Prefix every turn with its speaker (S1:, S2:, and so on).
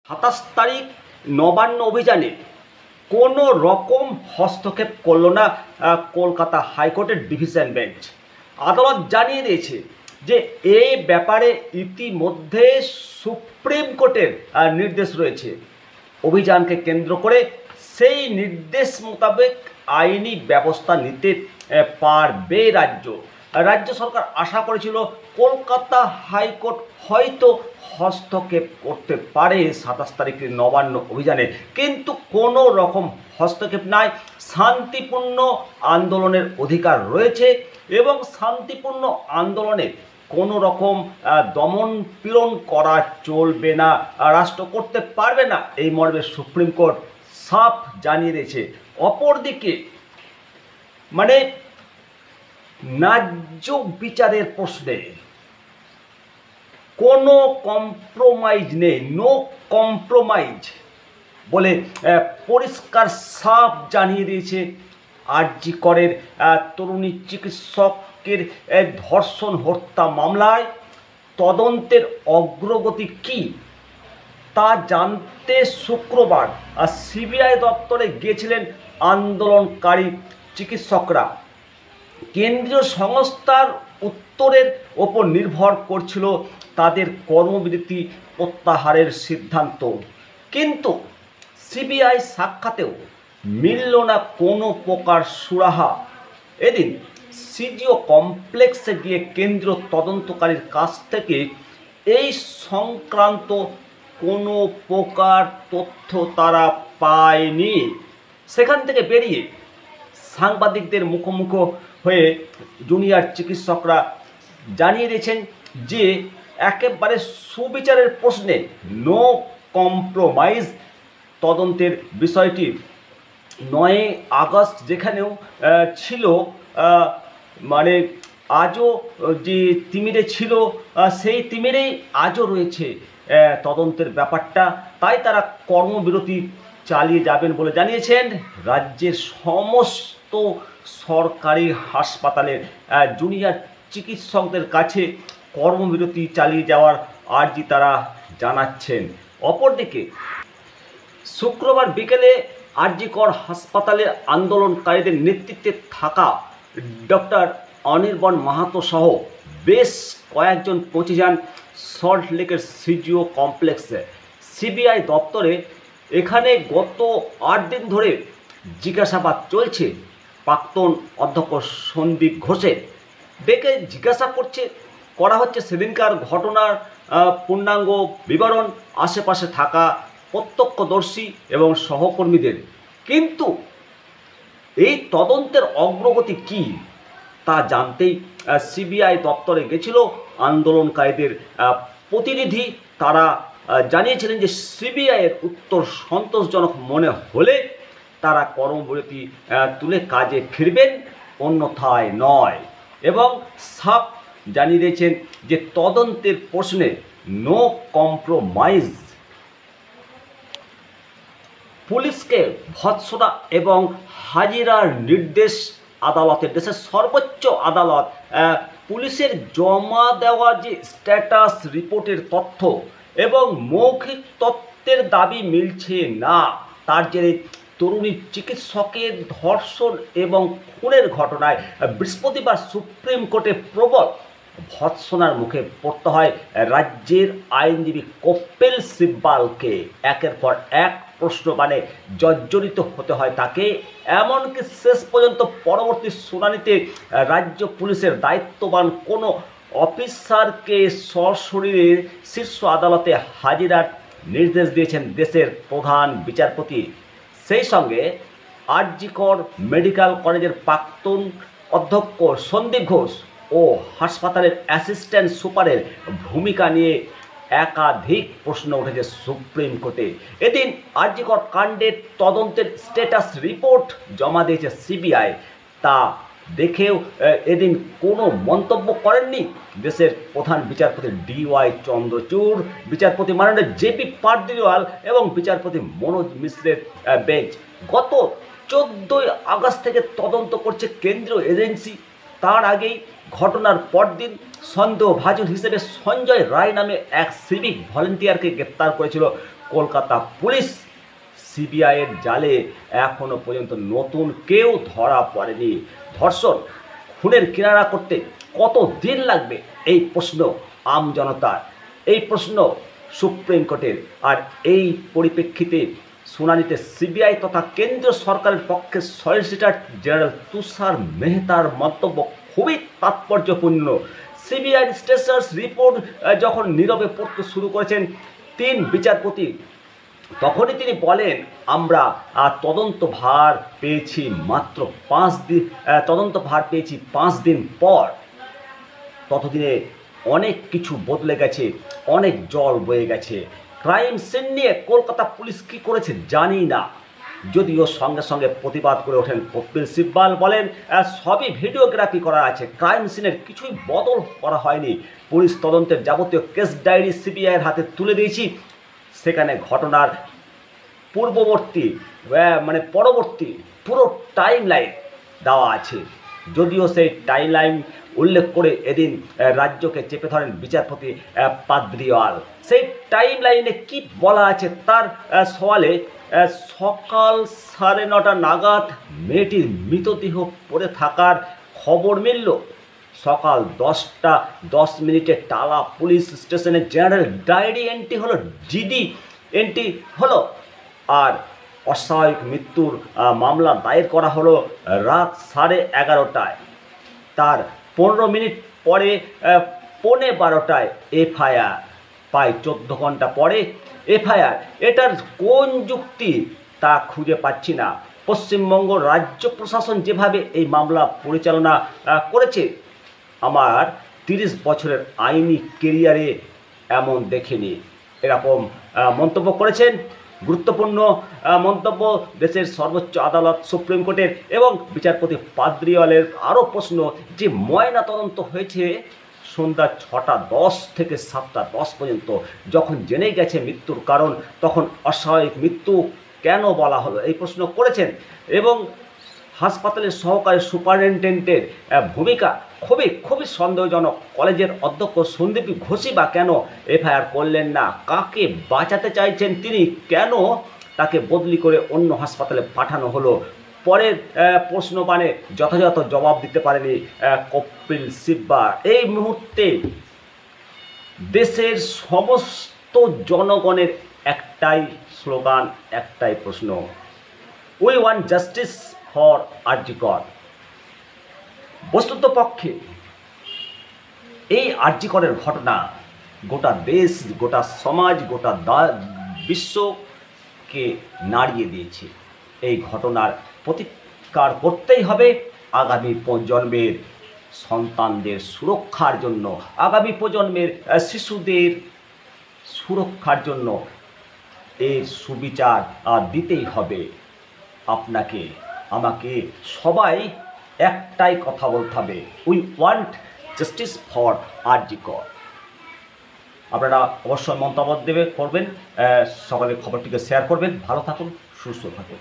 S1: 27 তারিখ নবান্ন অভিযানে কোনো রকম হস্তক্ষেপ করল না কলকাতা হাইকোর্টের ডিভিশন বেঞ্চ। আদালত জানিয়ে দিয়েছে যে এই ব্যাপারে ইতিমধ্যে সুপ্রিম কোর্টের নির্দেশ রয়েছে। অভিযানকে কেন্দ্র করে সেই নির্দেশ মোতাবেক আইনি ব্যবস্থা নিতে পারবে রাজ্য সরকার আশা করেছিল কলকাতা হাইকোর্ট হয়তো হস্তক্ষেপ করতে পারে 27 তারিখের নবান্ন অভিযানে, কিন্তু কোনো রকম হস্তক্ষেপ নাই। শান্তিপূর্ণ আন্দোলনের অধিকার রয়েছে এবং শান্তিপূর্ণ আন্দোলনে কোনো রকম দমন পীড়ন করা চলবে না, রাষ্ট্র করতে পারবে না, এই মর্মে সুপ্রিম কোর্ট সাফ জানিয়ে দিয়েছে। অপরদিকে ন্যায্য বিচারের প্রশ্নে কোনো কম্প্রোমাইজ নেই, নো কম্প্রোমাইজ বলে পরিষ্কার সাফ জানিয়ে দিয়েছে। আরজি করের তরুণী চিকিৎসকের ধর্ষণ হত্যা মামলায় তদন্তের অগ্রগতি কী তা জানতে শুক্রবার সিবিআই দপ্তরে গিয়েছিলেন আন্দোলনকারী চিকিৎসকরা। কেন্দ্রীয় সংস্থার উত্তরের ওপর নির্ভর করছিল তাদের কর্মবিরতি প্রত্যাহারের সিদ্ধান্ত, কিন্তু সিবিআই সাক্ষাতেও মিলল না কোনো প্রকার সুরাহা। এদিন সিজিও কমপ্লেক্সে গিয়ে কেন্দ্রীয় তদন্তকারীর কাছ থেকে এই সংক্রান্ত কোনো প্রকার তথ্য তারা পায়নি। সেখান থেকে বেরিয়ে সাংবাদিকদের মুখোমুখি হয়ে জুনিয়র চিকিৎসকরা জানিয়ে দিয়েছেন যে একেবারে সুবিচারের প্রশ্নে নো কম্প্রোমাইজ। তদন্তের বিষয়টি 9 আগস্ট যেখানেও ছিল, আজও যে তিমিরে ছিল সেই তিমিরেই আজও রয়েছে তদন্তের ব্যাপারটা, তাই তারা কর্মবিরতি চালিয়ে যাবেন বলে জানিয়েছেন। রাজ্যের সমস্ত সরকারি হাসপাতালের জুনিয়র চিকিৎসকদের কাছে কর্মবিরতি চালিয়ে যাওয়ার আর্জি তারা জানাচ্ছেন। অপরদিকে শুক্রবার বিকেলে আরজি কর হাসপাতালের আন্দোলনকারীদের নেতৃত্বে থাকা ডক্টর অনির্বাণ মাহাতো সহ বেশ কয়েকজন পৌঁছে যান সল্টলেকের সিজিও কমপ্লেক্সে। সিবিআই দপ্তরে এখানে গত 8 দিন ধরে জিজ্ঞাসাবাদ চলছে। প্রাক্তন অধ্যক্ষ সন্দীপ ঘোষের ডেকে জিজ্ঞাসা করা হচ্ছে সেদিনকার ঘটনার পূর্ণাঙ্গ বিবরণ, আশেপাশে থাকা প্রত্যক্ষদর্শী এবং সহকর্মীদের। কিন্তু এই তদন্তের অগ্রগতি কী তা জানতেই সিবিআই দপ্তরে গেছিল আন্দোলনকারীদের প্রতিনিধি। তারা জানিয়েছিলেন যে সিবিআইয়ের উত্তর সন্তোষজনক মনে হলে তারা কর্মবিরতি তুলে কাজে ফিরবেন, অন্যথায় নয়, এবং সাফ জানিয়ে দিয়েছেন যে তদন্তের প্রশ্নে নো কম্প্রোমাইজ। পুলিশকে ভৎসনা এবং হাজিরার নির্দেশ আদালতের। দেশের সর্বোচ্চ আদালত পুলিশের জমা দেওয়া যে স্ট্যাটাস রিপোর্টের তথ্য এবং মৌখিক তথ্যের দাবি মিলছে না, তার জেরে তরুণী চিকিৎসকের ধর্ষণ এবং খুনের ঘটনায় বৃহস্পতিবার সুপ্রিম কোর্টে প্রবল ভৎসনার মুখে পড়তে হয় রাজ্যের আইনজীবী কপিল সিব্বালকে। একের পর এক প্রশ্নবাণে জর্জরিত হতে হয় তাকে, এমনকি শেষ পর্যন্ত পরবর্তী শুনানিতে রাজ্য পুলিশের দায়িত্ববান কোনো অফিসারকে সশরীরে শীর্ষ আদালতে হাজিরার নির্দেশ দিয়েছেন দেশের প্রধান বিচারপতি। সেই সঙ্গে আরজি কর মেডিকেল কলেজের প্রাক্তন অধ্যক্ষ সন্দীপ ঘোষ ও হাসপাতালের অ্যাসিস্ট্যান্ট সুপারের ভূমিকা নিয়ে একাধিক প্রশ্ন উঠেছে সুপ্রিম কোর্টে। এদিন আরজি কর কাণ্ডের তদন্তের স্ট্যাটাস রিপোর্ট জমা দিয়েছে সিবিআই। তা দেখেও এদিন কোনো মন্তব্য করেননি দেশের প্রধান বিচারপতি DY চন্দ্রচূড়, বিচারপতি মাননীয় JP পারদিওয়াল এবং বিচারপতি মনোজ মিশ্রের বেঞ্চ। গত 14 আগস্ট থেকে তদন্ত করছে কেন্দ্রীয় এজেন্সি। তার আগেই ঘটনার পরদিন সন্দেহভাজন হিসেবে সঞ্জয় রায় নামে এক সিভিক ভলেন্টিয়ারকে গ্রেপ্তার করেছিল কলকাতা পুলিশ সিবিআইয়ের জালে এখনও পর্যন্ত নতুন কেউ ধরা পড়েনি। ধর্ষণ খুনের কিনারা করতে কত দিন লাগবে এই প্রশ্ন আমজনতার, এই প্রশ্ন সুপ্রিম কোর্টের। আর এই পরিপ্রেক্ষিতে শুনানিতে সিবিআই তথা কেন্দ্রীয় সরকারের পক্ষে সলিসিটর জেনারেল তুষার মেহতার মন্তব্য খুবই তাৎপর্যপূর্ণ। সিবিআই স্টেটাস রিপোর্ট যখন নীরবে পড়তে শুরু করেছেন 3 বিচারপতি, তখনই তিনি বলেন, আমরা তদন্তভার পেয়েছি মাত্র 5 দিন, তদন্তভার পেয়েছি 5 দিন পর। ততদিনে অনেক কিছু বদলে গেছে, অনেক জল বয়ে গেছে। ক্রাইম সিন নিয়ে কলকাতা পুলিশ কী করেছে জানি না, যদিও সঙ্গে সঙ্গে প্রতিবাদ করে ওঠেন কপিল সিব্বাল, বলেন সবই ভিডিওগ্রাফি করা আছে, ক্রাইম সিনের কিছুই বদল করা হয়নি। পুলিশ তদন্তের যাবতীয় কেস ডায়েরি সিবিআইয়ের হাতে তুলে দিয়েছি, সেখানে ঘটনার পূর্ববর্তী পরবর্তী পুরো টাইম লাইন দেওয়া আছে। যদিও সেই টাইম লাইন উল্লেখ করে এদিন রাজ্যকে চেপে ধরেন বিচারপতি পাদ্রিওয়াল। সেই টাইম লাইনে কি বলা আছে তার সওয়ালে, সকাল 9:30 নাগাদ মেয়েটির মৃতদেহ পড়ে থাকার খবর মিলল। সকাল 10:10 টালা পুলিশ স্টেশনে জেনারেল ডায়েরি এন্ট্রি হলো, জিডি এন্ট্রি হলো। আর অস্বাভাবিক মৃত্যুর মামলা দায়ের করা হলো রাত 11:30টায়। তার 15 মিনিট পরে 11:45টায় এফআইআর। প্রায় 14 ঘন্টা পরে এফআইআর। এটার কোন যুক্তি তা খুঁজে পাচ্ছি না। পশ্চিমবঙ্গ রাজ্য প্রশাসন যেভাবে এই মামলা পরিচালনা করেছে, আমার 30 বছরের আইনি কেরিয়ারে এমন দেখিনি। এরকম মন্তব্য করেছেন। গুরুত্বপূর্ণ মন্তব্য দেশের সর্বোচ্চ আদালত সুপ্রিম কোর্টের এবং বিচারপতি পাদ্রিওয়ালের। আরও প্রশ্ন যে ময়না তদন্ত হয়েছে সন্ধ্যা 6:10 থেকে 7:10 পর্যন্ত, যখন জেনে গেছে মৃত্যুর কারণ, তখন অস্বাভাবিক মৃত্যু কেন বলা হলো, এই প্রশ্ন করেছেন। এবং হাসপাতালের সহকারী সুপারিনটেন্ডেন্টের ভূমিকা খুবই সন্দেহজনক। কলেজের অধ্যক্ষ সন্দীপ ঘোষই বা কেন এফআইআর করলেন না? কাকে বাঁচাতে চাইছেন তিনি? কেন তাকে বদলি করে অন্য হাসপাতালে পাঠানো হলো? পরের প্রশ্ন যথাযথ জবাব দিতে পারেনি কপিল সিব্বাল। এই মুহূর্তে দেশের সমস্ত জনগণের একটাই স্লোগান, একটাই প্রশ্ন, উই ওয়ান্ট জাস্টিস ফর আরজি কর। বস্তুত পক্ষে এই আরজি করের ঘটনা গোটা দেশ, গোটা সমাজ, গোটা বিশ্বকে নাড়িয়ে দিয়েছে। এই ঘটনার প্রতিকার করতেই হবে আগামী প্রজন্মের সন্তানদের সুরক্ষার জন্য, আগামী প্রজন্মের শিশুদের সুরক্ষার জন্য এর সুবিচার দিতেই হবে। আপনাকে, আমাকে, সবাই একটাই কথা বলতে হবে, উই ওয়ান্ট জাস্টিস ফর আরজি কর। আপনারা অবশ্যই মন্তব্য করবেন, সকলের খবরটিকে শেয়ার করবেন। ভালো থাকুন, সুস্থ থাকুন।